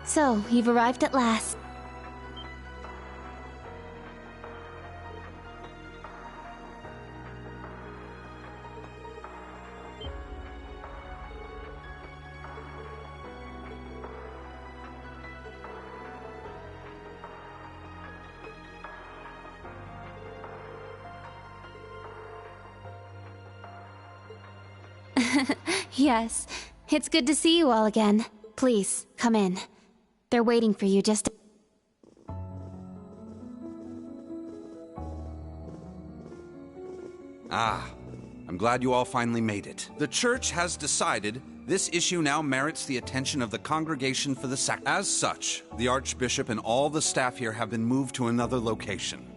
So, you've arrived at last. Yes, it's good to see you all again. Please, come in. They're waiting for you just... Ah, I'm glad you all finally made it. The church has decided this issue now merits the attention of the Congregation for the Sac. As such, the Archbishop and all the staff here have been moved to another location.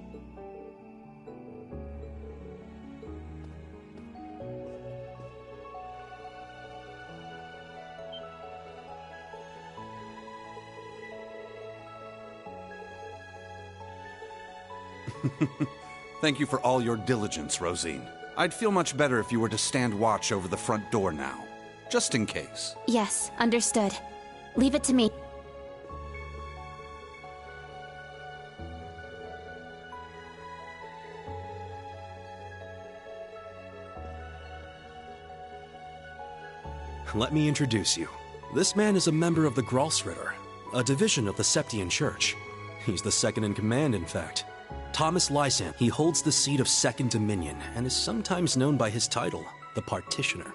Thank you for all your diligence, Rosine. I'd feel much better if you were to stand watch over the front door now, just in case. Yes, understood. Leave it to me. Let me introduce you. This man is a member of the Gralsritter, a division of the Septian Church. He's the second in command, in fact. Thomas Lysant. He holds the seat of Second Dominion and is sometimes known by his title, the Partitioner.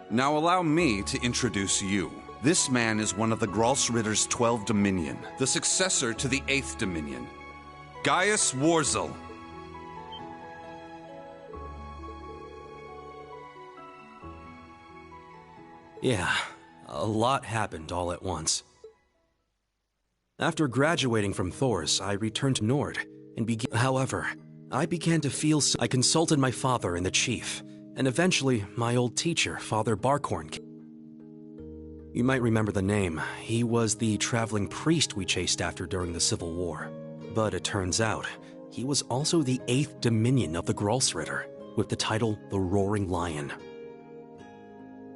Now allow me to introduce you. This man is one of the Gralsritter's 12 Dominion, the successor to the 8th Dominion, Gaius Warzel. Yeah, a lot happened all at once. After graduating from Thors, I returned to Nord and began. However, I began to feel. I consulted my father and the chief, and eventually my old teacher, Father Barkhorn. You might remember the name. He was the traveling priest we chased after during the Civil War. But it turns out, he was also the 8th Dominion of the Gralsritter, with the title the Roaring Lion.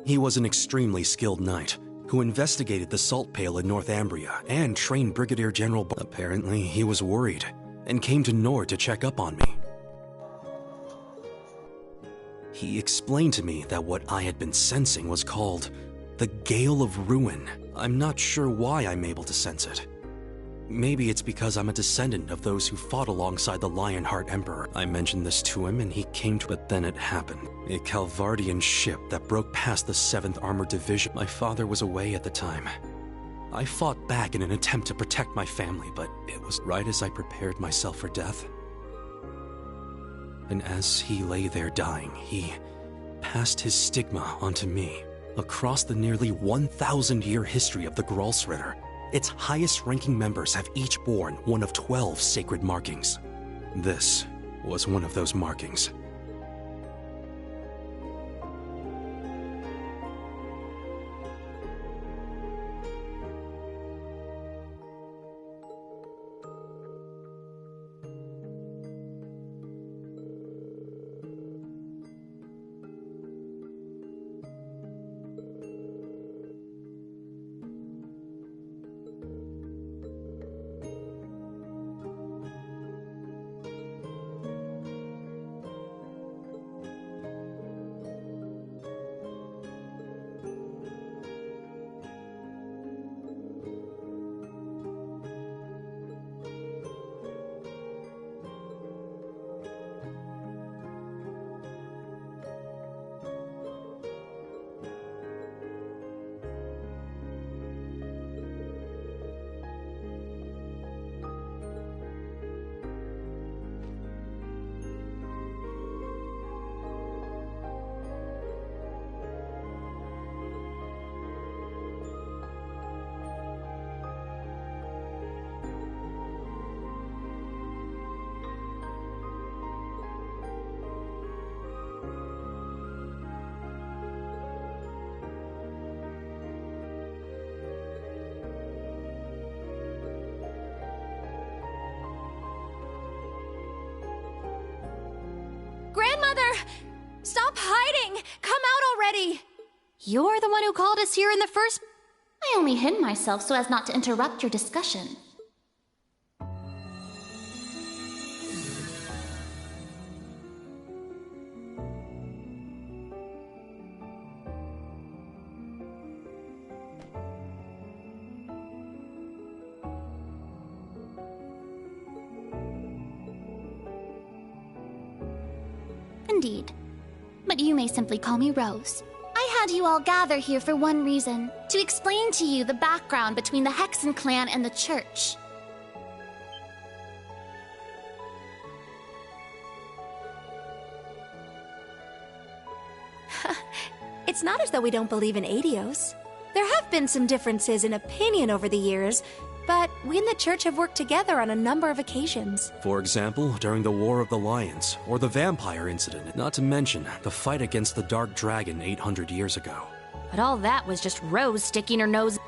He was an extremely skilled knight, who investigated the Salt Pale in Northumbria and trained Brigadier General. Apparently, he was worried, and came to Nord to check up on me. He explained to me that what I had been sensing was called the Gale of Ruin. I'm not sure why I'm able to sense it. Maybe it's because I'm a descendant of those who fought alongside the Lionheart Emperor. I mentioned this to him and he came to it. Then it happened. A Calvardian ship that broke past the 7th Armored Division. My father was away at the time. I fought back in an attempt to protect my family, but it was right as I prepared myself for death. And as he lay there dying, he passed his stigma onto me. Across the nearly 1,000-year history of the Gralsritter, its highest-ranking members have each borne one of 12 sacred markings. This was one of those markings. here! Stop hiding! Come out already! You're the one who called us here in the first... I only hid myself so as not to interrupt your discussion. Indeed. But you may simply call me Rose. I had you all gather here for one reason, to explain to you the background between the Hexen clan and the church. It's not as though we don't believe in Adios. There have been some differences in opinion over the years, but we and the church have worked together on a number of occasions. For example, during the War of the Lions, or the vampire incident, not to mention the fight against the Dark Dragon 800 years ago. But all that was just Rose sticking her nose...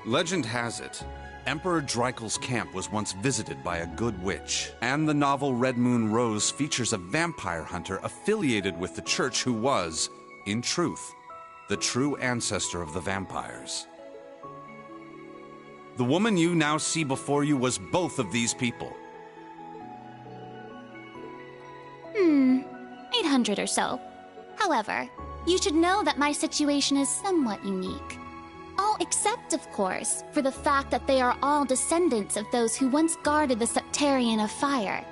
Legend has it, Emperor Dreikel's camp was once visited by a good witch, and the novel Red Moon Rose features a vampire hunter affiliated with the church who was, in truth, the true ancestor of the vampires. The woman you now see before you was both of these people. 800 or so. However, you should know that my situation is somewhat unique. All except, of course, for the fact that they are all descendants of those who once guarded the Septarian of Fire.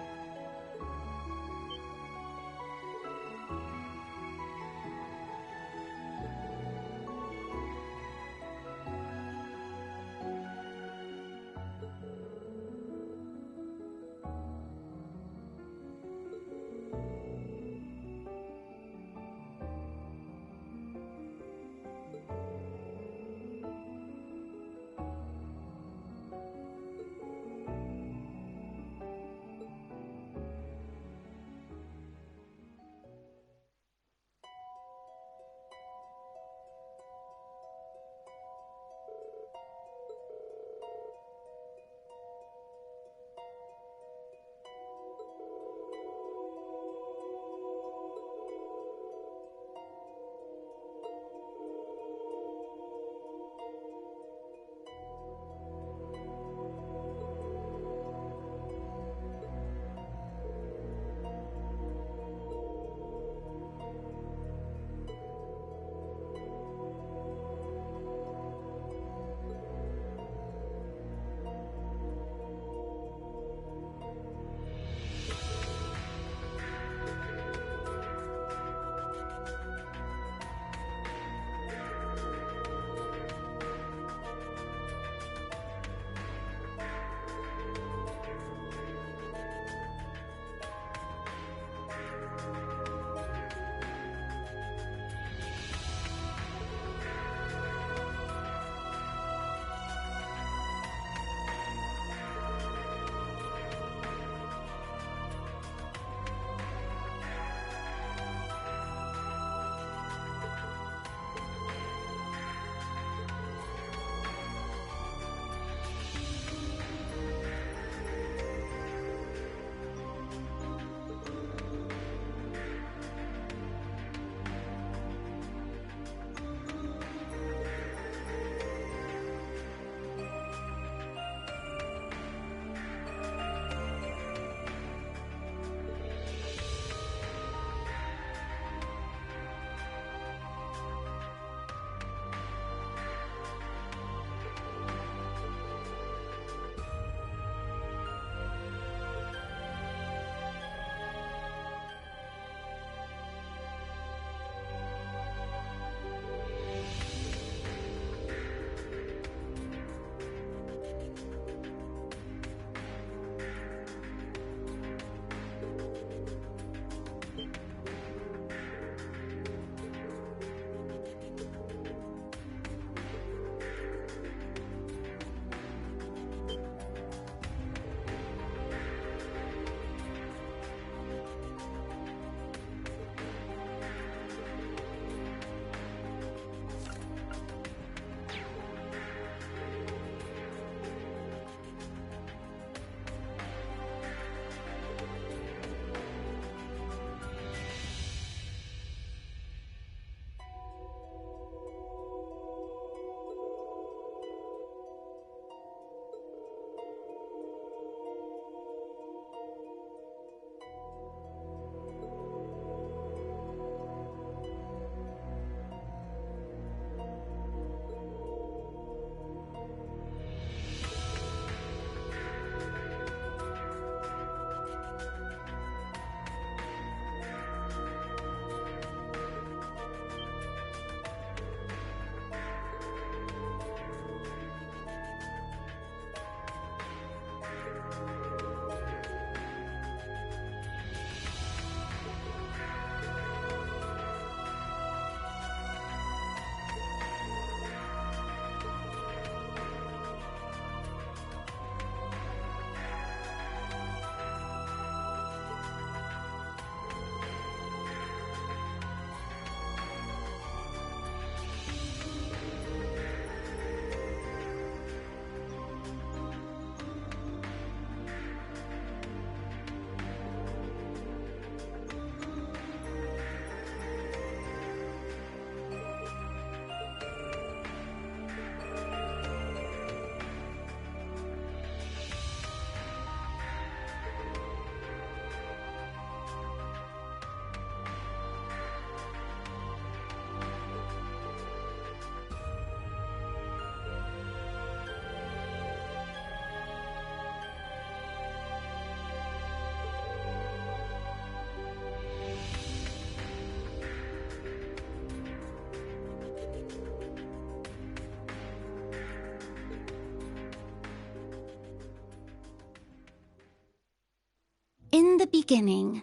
In the beginning,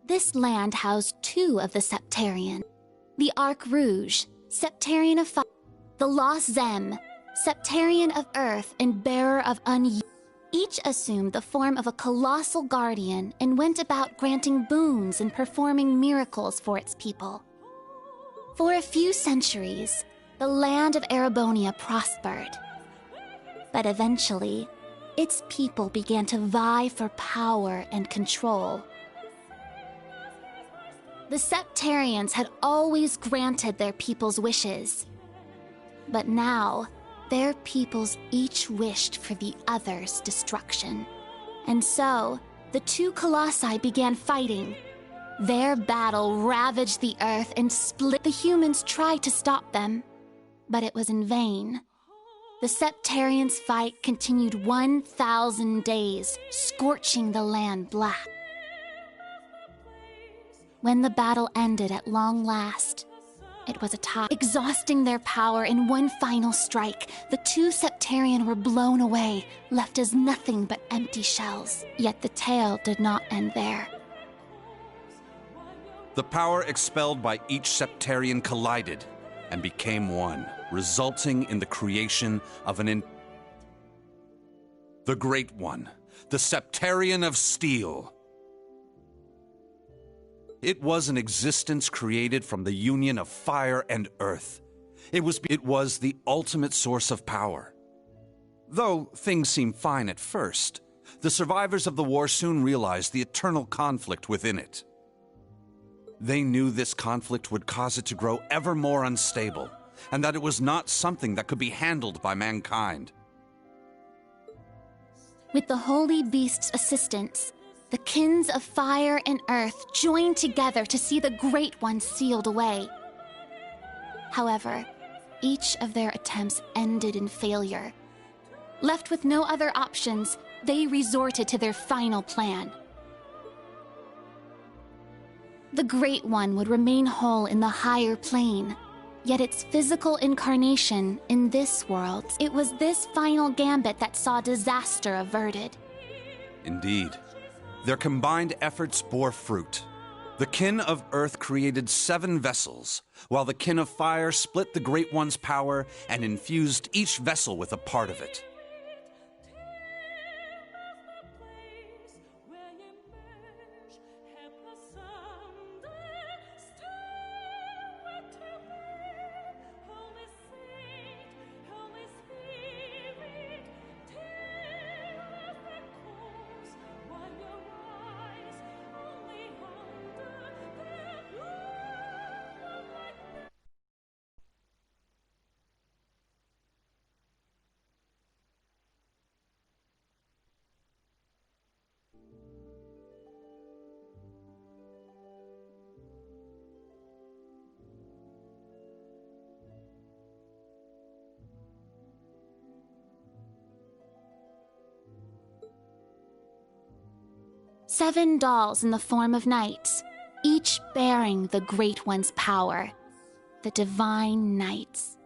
this land housed two of the Septarian. The Arc Rouge, Septarian of Fire, the Lost Zem, Septarian of Earth and Bearer of Each assumed the form of a colossal guardian and went about granting boons and performing miracles for its people. For a few centuries, the land of Erebonia prospered. But eventually, its people began to vie for power and control. The Septarians had always granted their people's wishes. But now, their peoples each wished for the other's destruction. And so, the two colossi began fighting. Their battle ravaged the earth and split. The humans tried to stop them, but it was in vain. The Septarians' fight continued 1,000 days, scorching the land black. When the battle ended at long last, it was a tie. Exhausting their power in one final strike, the two Septarian were blown away, left as nothing but empty shells. Yet the tale did not end there. The power expelled by each Septarian collided and became one, resulting in the creation of the Great One, the Septarian of Steel. It was an existence created from the union of fire and earth. It was the ultimate source of power. Though things seemed fine at first, the survivors of the war soon realized the eternal conflict within it. They knew this conflict would cause it to grow ever more unstable, and that it was not something that could be handled by mankind. With the Holy Beast's assistance, the kins of fire and earth joined together to see the Great One sealed away. However, each of their attempts ended in failure. Left with no other options, they resorted to their final plan. The Great One would remain whole in the higher plane, yet its physical incarnation in this world. It was this final gambit that saw disaster averted. Indeed. Their combined efforts bore fruit. The kin of Earth created 7 vessels, while the kin of Fire split the Great One's power and infused each vessel with a part of it. Seven dolls in the form of knights, each bearing the Great One's power, the Divine Knights.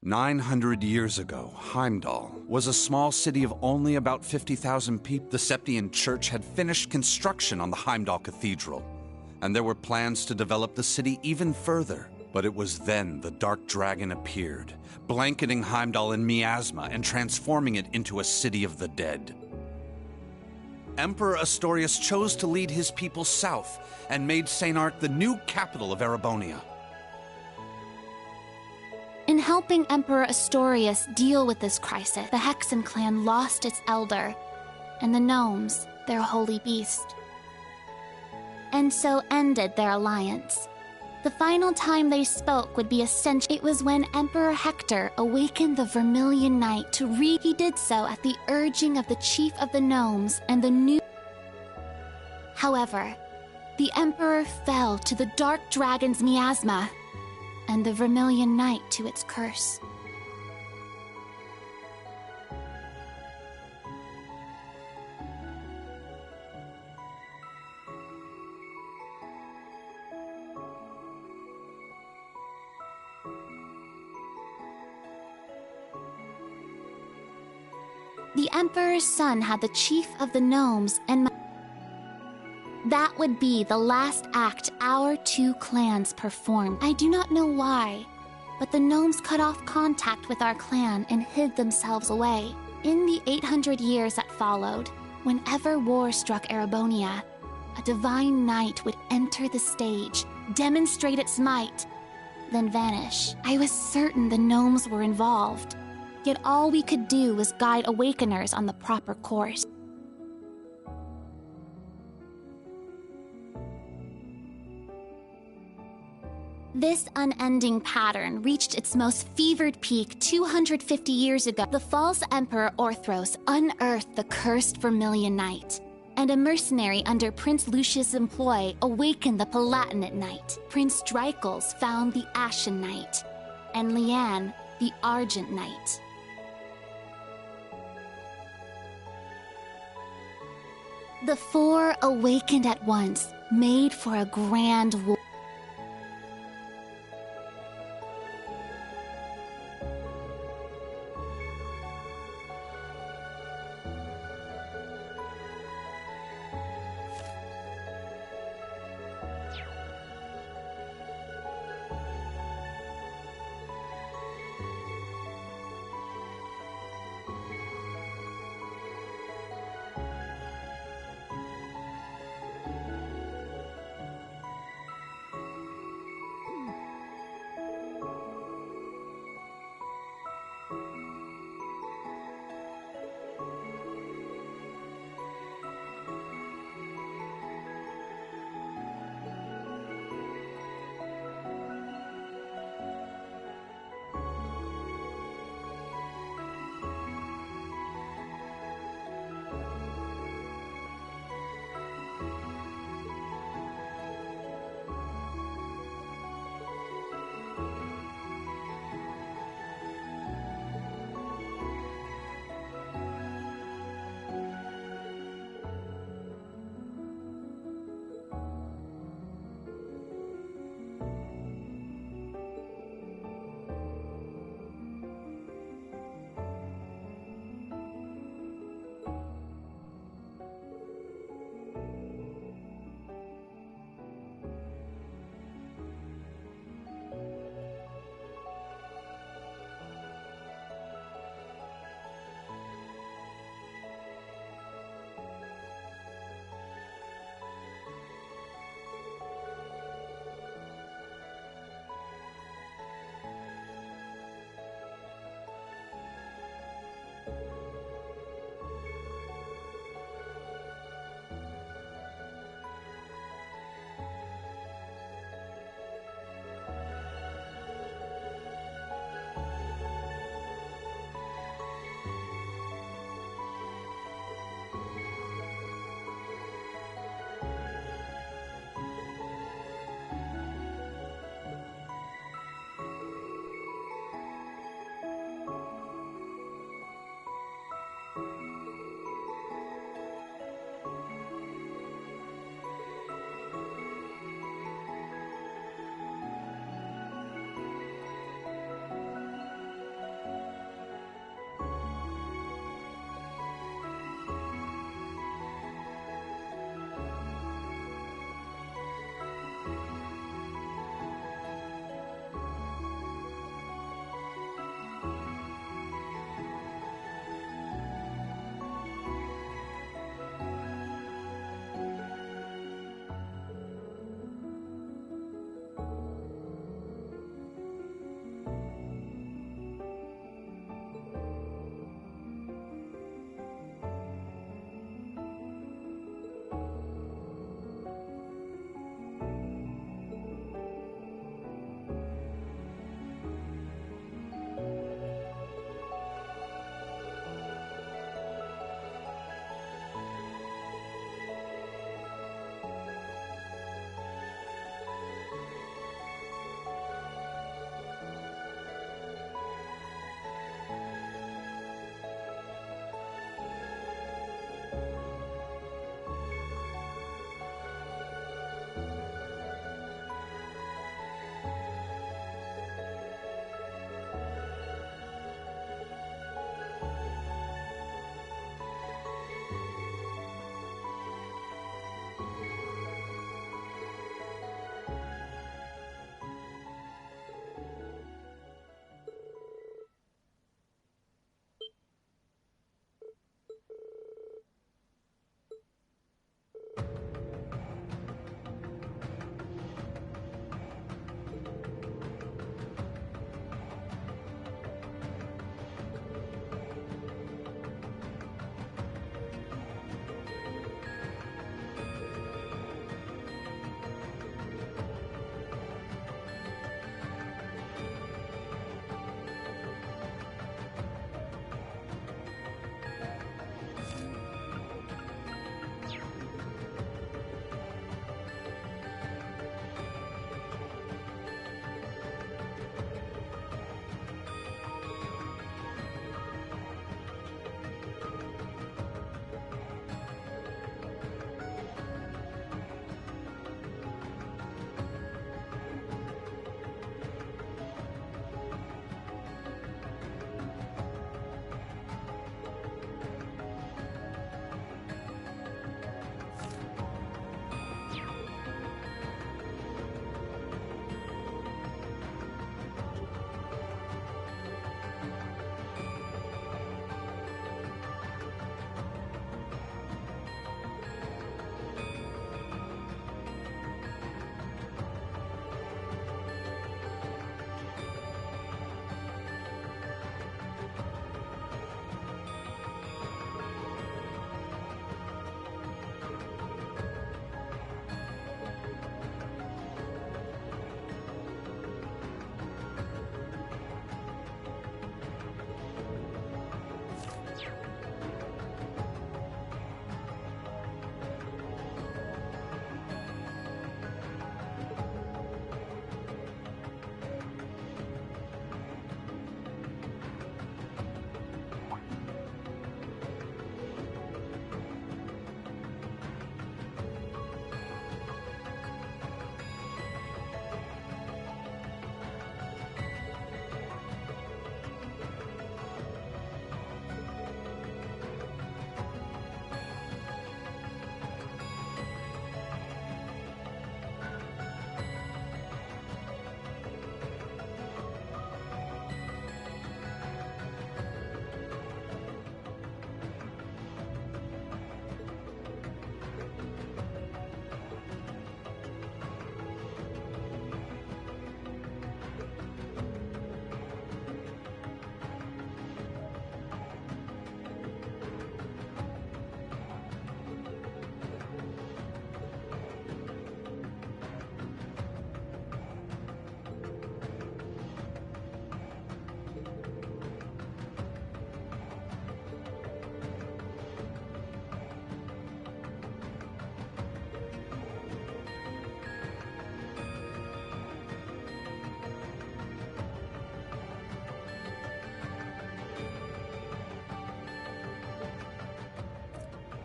900 years ago, Heimdall was a small city of only about 50,000 people. The Septian Church had finished construction on the Heimdall Cathedral, and there were plans to develop the city even further. But it was then the Dark Dragon appeared, blanketing Heimdall in miasma and transforming it into a city of the dead. Emperor Astorius chose to lead his people south and made St. Arc the new capital of Erebonia. In helping Emperor Astorius deal with this crisis, the Hexen clan lost its elder, and the gnomes their holy beast. And so ended their alliance. The final time they spoke would be a century. It was when Emperor Hector awakened the Vermilion Knight to He did so at the urging of the chief of the gnomes and the new... However, the Emperor fell to the Dark Dragon's miasma, and the Vermilion Knight to its curse. The Emperor's son had the chief of the gnomes and that would be the last act our two clans performed. I do not know why, but the gnomes cut off contact with our clan and hid themselves away. In the 800 years that followed, whenever war struck Erebonia, a divine knight would enter the stage, demonstrate its might, then vanish. I was certain the gnomes were involved, yet all we could do was guide awakeners on the proper course. This unending pattern reached its most fevered peak 250 years ago. The false Emperor Orthros unearthed the cursed Vermilion Knight, and a mercenary under Prince Lucius' employ awakened the Palatinate Knight. Prince Dreichels found the Ashen Knight, and Leanne the Argent Knight. The four awakened at once, made for a grand war.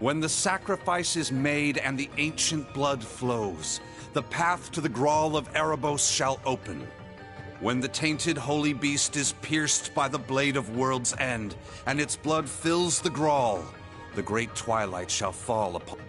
When the sacrifice is made and the ancient blood flows, the path to the Grawl of Erebos shall open. When the tainted holy beast is pierced by the blade of World's End, and its blood fills the Grawl, the great Twilight shall fall upon...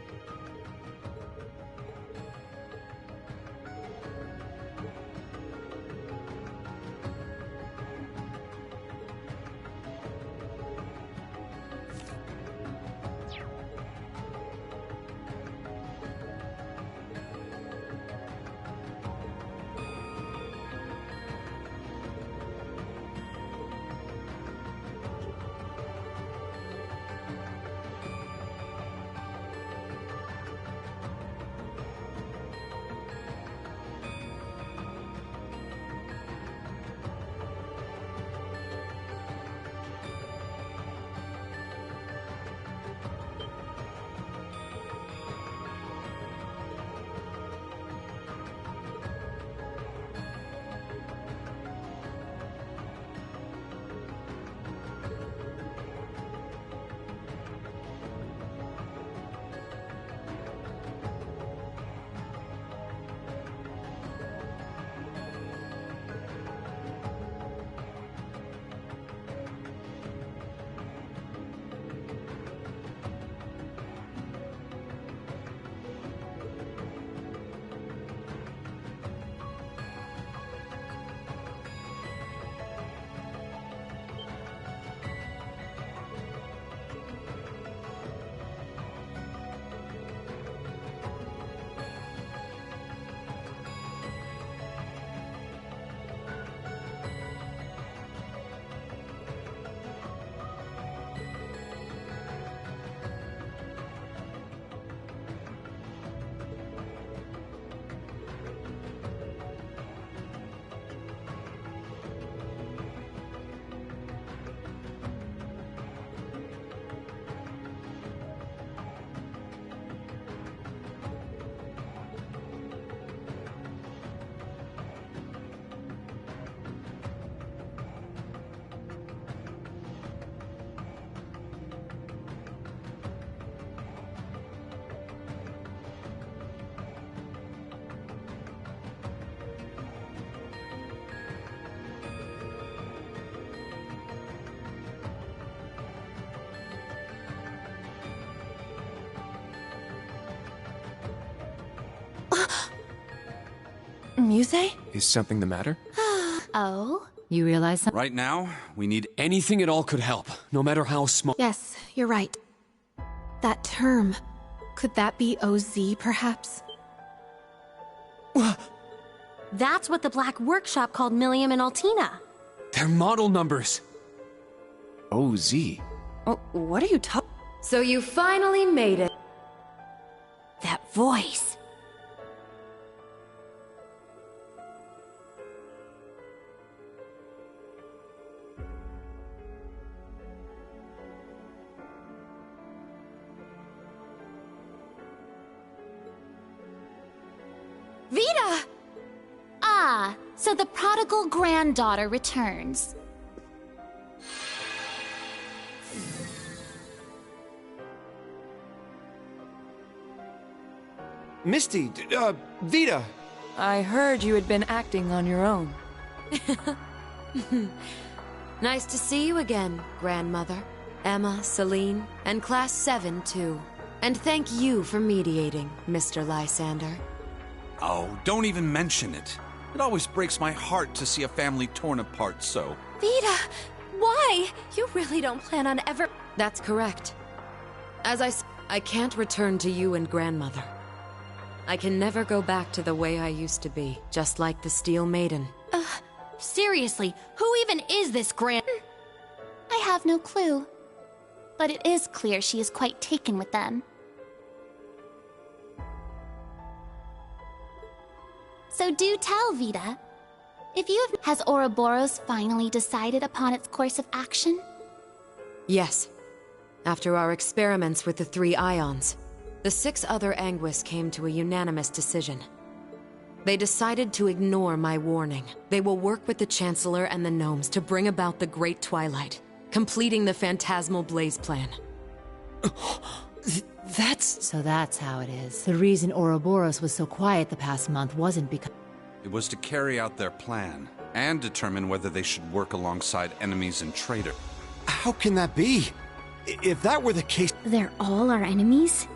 Muse? Is something the matter? Oh? You realize something? Right now, we need... Anything at all could help, no matter how small. Yes, you're right. That term. Could that be OZ, perhaps? That's what the Black Workshop called Milliam and Altina. They're model numbers. OZ. Oh, what are you talking? So you finally made it. That voice. Vita! Ah, so the prodigal granddaughter returns. Misty, Vita. I heard you had been acting on your own. Nice to see you again, grandmother. Emma, Celine, and Class 7 too. And thank you for mediating, Mr. Lysander. Oh, don't even mention it. It always breaks my heart to see a family torn apart so. Vita! Why? You really don't plan on ever... That's correct. I can't return to you and grandmother. I can never go back to the way I used to be, just like the Steel Maiden. Seriously, who even is this I have no clue. But it is clear she is quite taken with them. So do tell, Vita. If you have... Has Ouroboros finally decided upon its course of action? Yes. After our experiments with the 3 ions, the 6 other Anguis came to a unanimous decision. They decided to ignore my warning. They will work with the Chancellor and the Gnomes to bring about the Great Twilight, completing the Phantasmal Blaze plan. So that's how it is. The reason Ouroboros was so quiet the past month wasn't because... It was to carry out their plan, and determine whether they should work alongside enemies and traitors. How can that be? If that were the case... They're all our enemies?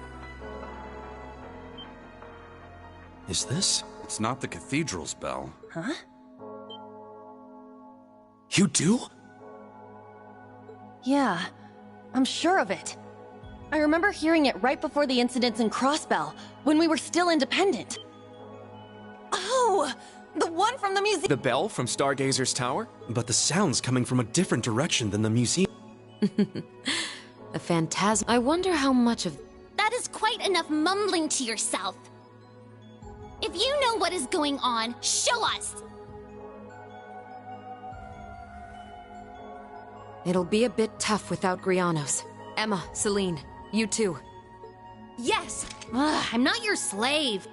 Is this? It's not the cathedral's bell. Huh? You do? Yeah, I'm sure of it. I remember hearing it right before the incidents in Crossbell, when we were still independent. Oh! The one from the museum! The bell from Stargazer's tower? But the sound's coming from a different direction than the museum. A phantasm. I wonder how much of... That is quite enough mumbling to yourself. If you know what is going on, show us! It'll be a bit tough without Grianos. Emma, Celine, you too. Yes! Ugh, I'm not your slave.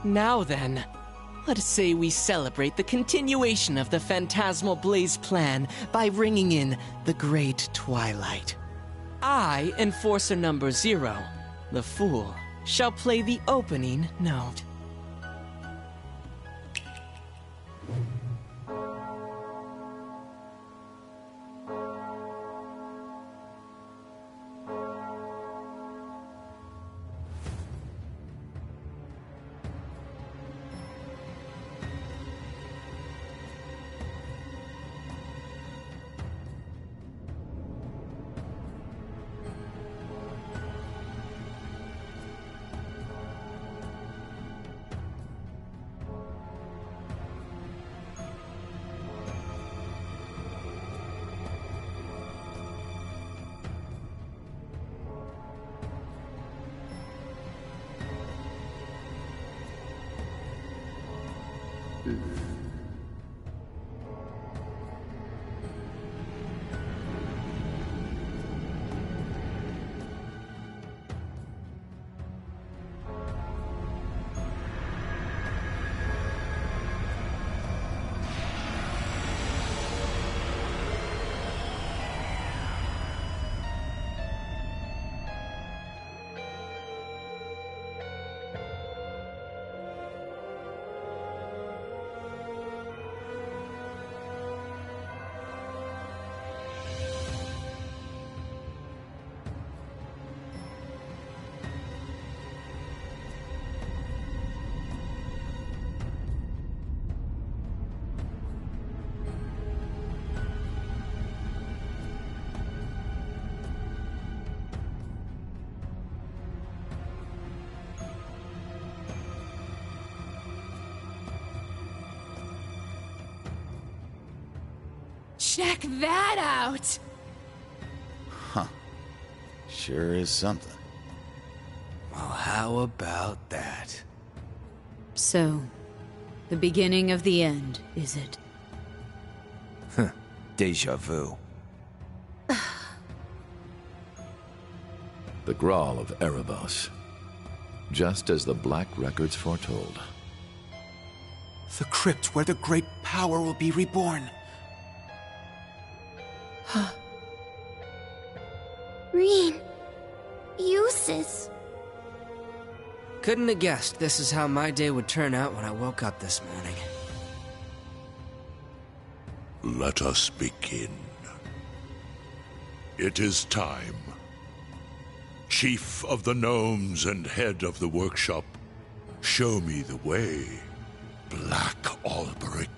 Now then, let us say we celebrate the continuation of the Phantasmal Blaze plan by ringing in the Great Twilight. I, Enforcer number 0, the Fool, shall play the opening note. Check that out! Huh. Sure is something. Well, how about that? So, the beginning of the end, is it? Deja vu. The Grawl of Erebos. Just as the Black Records foretold. The crypt where the great power will be reborn. Reen. Uses. Couldn't have guessed this is how my day would turn out when I woke up this morning. Let us begin. It is time. Chief of the Gnomes and head of the workshop, show me the way, Black Alberic.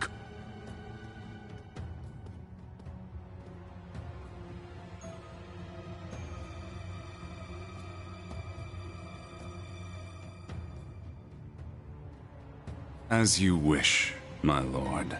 As you wish, my lord.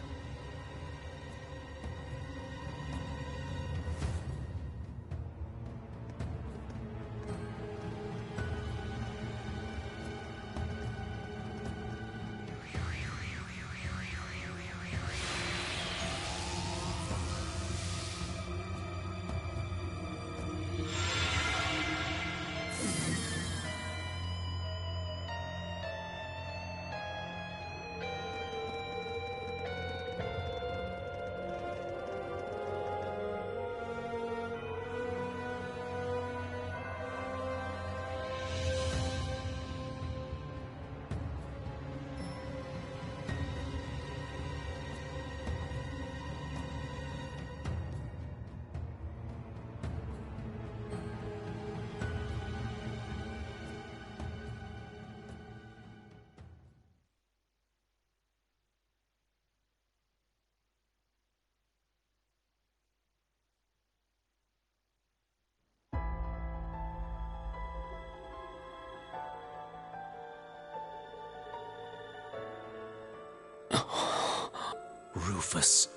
Rufus.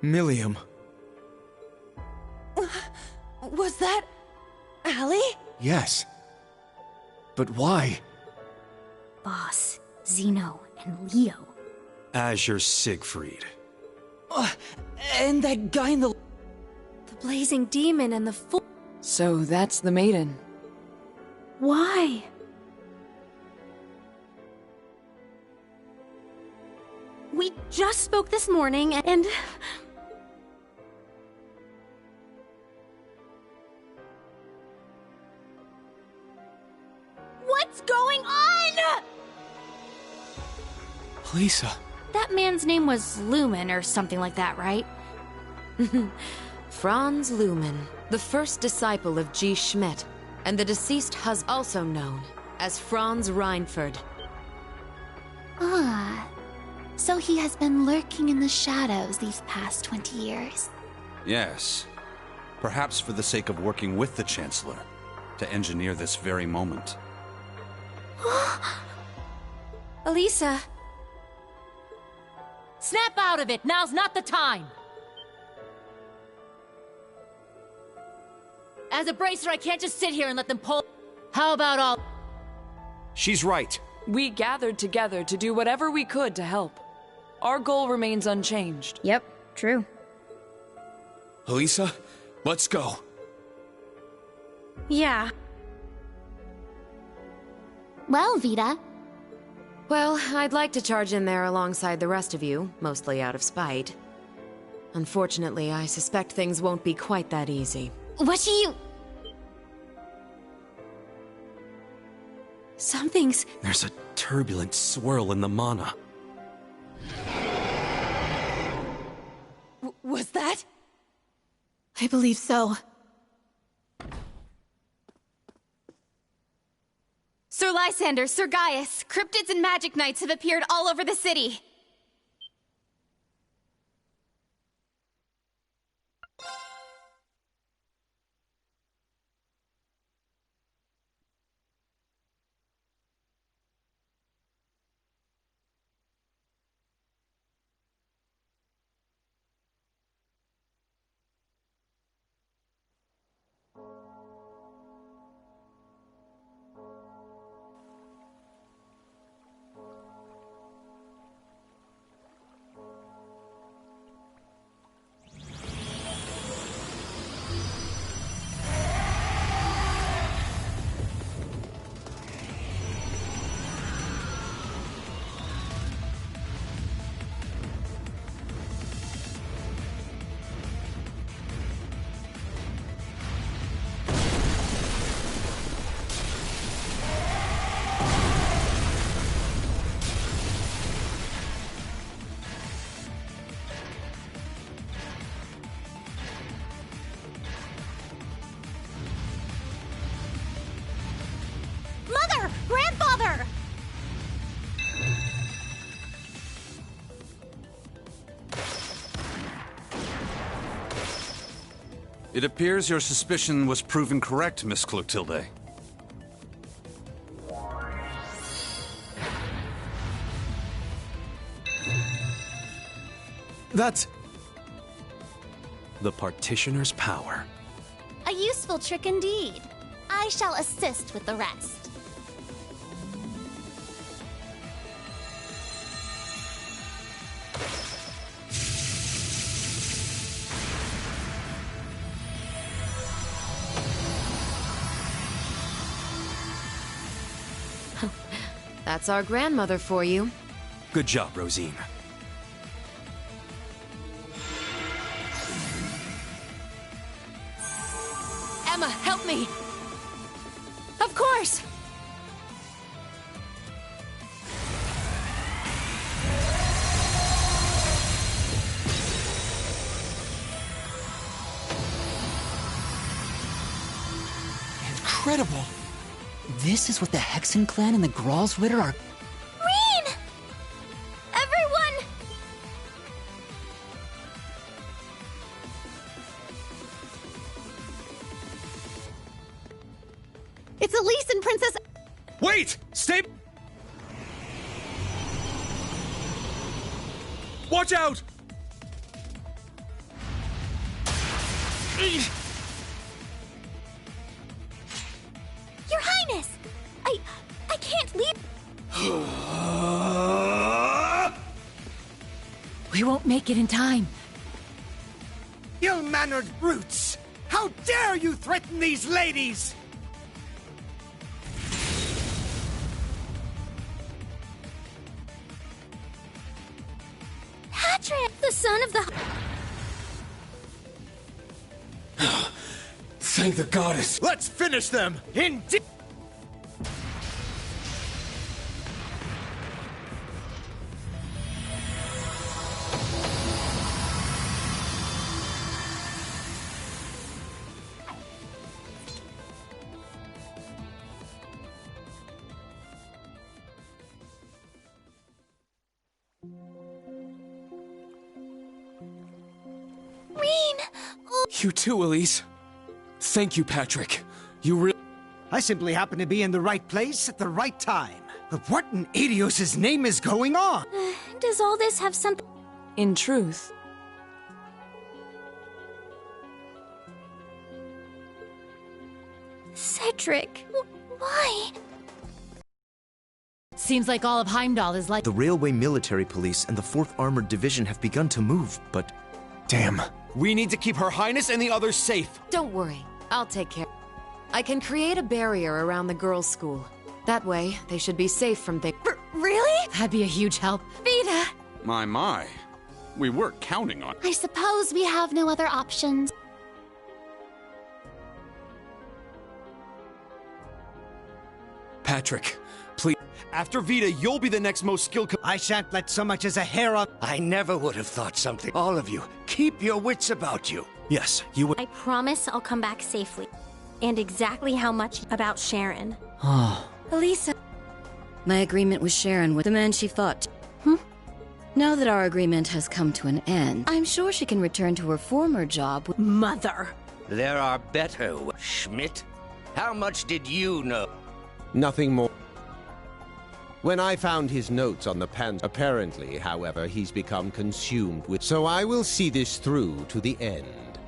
Millium. Was that... Allie? Yes. But why? Boss, Zeno, and Leo. Azure Siegfried. And that guy in the... The blazing demon and the fool. So that's the maiden. Why? We just spoke this morning and... What's going on?! Lisa. That man's name was Lumen or something like that, right? Franz Lumen, the first disciple of G. Schmidt, and the deceased husband, also known as Franz Reinford. Ah, so he has been lurking in the shadows these past 20 years. Yes. Perhaps for the sake of working with the Chancellor, to engineer this very moment. Elisa. Snap out of it! Now's not the time! As a bracer, I can't just sit here and let them pull... How about all... She's right. We gathered together to do whatever we could to help. Our goal remains unchanged. Yep, true. Elisa, let's go. Yeah. Well, Vita. Well, I'd like to charge in there alongside the rest of you, mostly out of spite. Unfortunately, I suspect things won't be quite that easy. What do you... Something's... There's a turbulent swirl in the mana. Was that? I believe so. Sir Lysander, Sir Gaius, cryptids and magic knights have appeared all over the city. It appears your suspicion was proven correct, Miss Clotilde. That's... the Partitioner's power. A useful trick indeed. I shall assist with the rest. That's our grandmother for you. Good job, Rosine. Emma, help me! Of course! Incredible! This is what the Hexen clan and the Gralsritter are... Reen! Everyone! It's Elise and Princess... Wait! Stay... Watch out! Your Highness! I can't leave. We won't make it in time. Ill-mannered brutes! How dare you threaten these ladies! Patrick, the son of the... Thank the goddess! Let's finish them! Indeed! You too, Elise. Thank you, Patrick. You really... I simply happen to be in the right place at the right time. But what in Adios' name is going on? Does all this have something... In truth... Cedric, why? Seems like all of Heimdall is like... The Railway Military Police and the 4th Armored Division have begun to move, but... Damn. We need to keep Her Highness and the others safe. Don't worry. I'll take care. I can create a barrier around the girls' school. That way, they should be safe from things. Really? That'd be a huge help. Vita! My. We were counting on... I suppose we have no other options. Patrick, please... After Vita, you'll be the next most skilled... I shan't let so much as a hair on... I never would have thought something. All of you, keep your wits about you. Yes, you would... I promise I'll come back safely. And exactly how much about Sharon. Oh. Elisa. My agreement with Sharon with the man she fought. Now that our agreement has come to an end, I'm sure she can return to her former job with... Mother. There are better... Schmidt? How much did you know? Nothing more. When I found his notes on the pan... Apparently, however, he's become consumed with... So I will see this through to the end.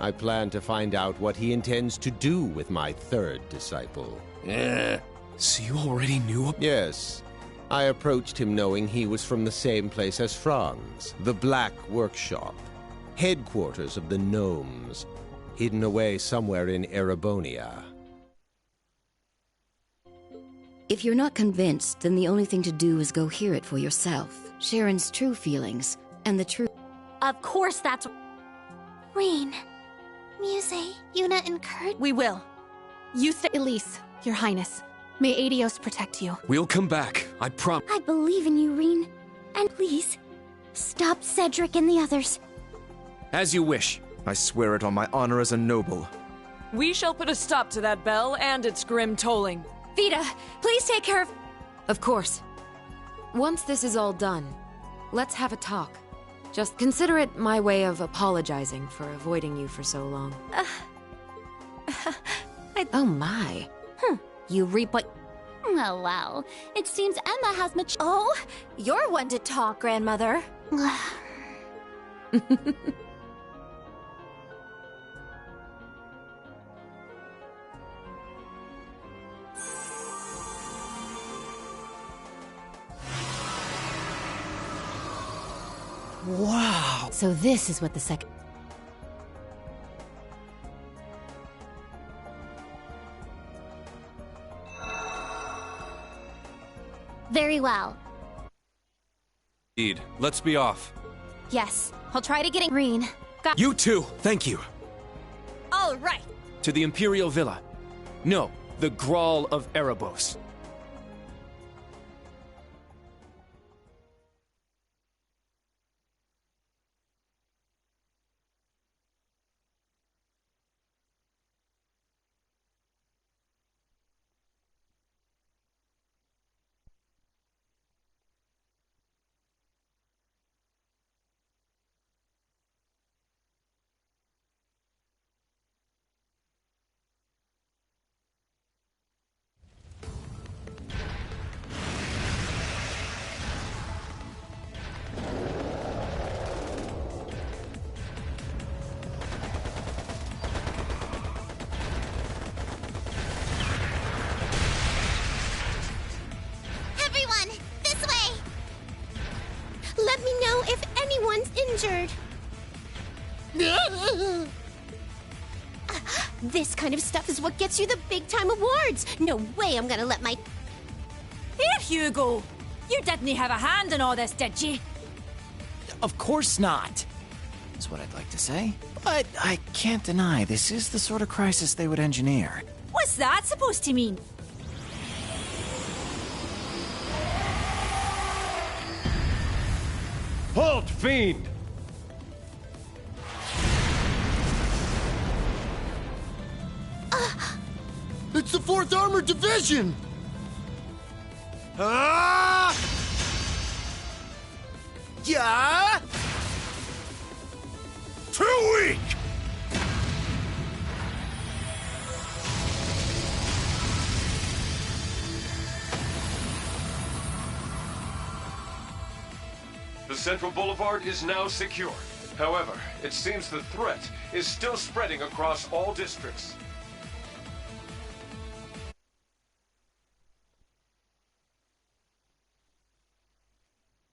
I plan to find out what he intends to do with my third disciple. So you already knew... Yes. I approached him knowing he was from the same place as Franz, the Black Workshop, headquarters of the Gnomes, hidden away somewhere in Erebonia. If you're not convinced, then the only thing to do is go hear it for yourself. Sharon's true feelings, and the truth. Of course that's... Reen, Muse, Yuna, and Kurt... We will. You stay... Elise, Your Highness. May Adios protect you. We'll come back, I promise. I believe in you, Reen. And please, stop Cedric and the others. As you wish. I swear it on my honor as a noble. We shall put a stop to that bell and its grim tolling. Vita, please take care of... Of course. Once this is all done, let's have a talk. Just consider it my way of apologizing for avoiding you for so long. Oh my. You reap what... Oh, well. It seems Emma has matured. Oh, you're one to talk, Grandmother. Wow. So this is what the second... Very well. Indeed. Let's be off. Yes, I'll try to get Green. You too! Thank you! All right. To the Imperial Villa. No, the Grawl of Erebos. Everyone, this way! Let me know if anyone's injured. This kind of stuff is what gets you the big-time awards. No way I'm gonna let my... Here, Hugo! You didn't have a hand in all this, did you? Of course not, is what I'd like to say. But I can't deny this is the sort of crisis they would engineer. What's that supposed to mean? Halt, fiend! It's the 4th Armored Division! Ah! Yeah! Too weak! The Central Boulevard is now secure. However, it seems the threat is still spreading across all districts.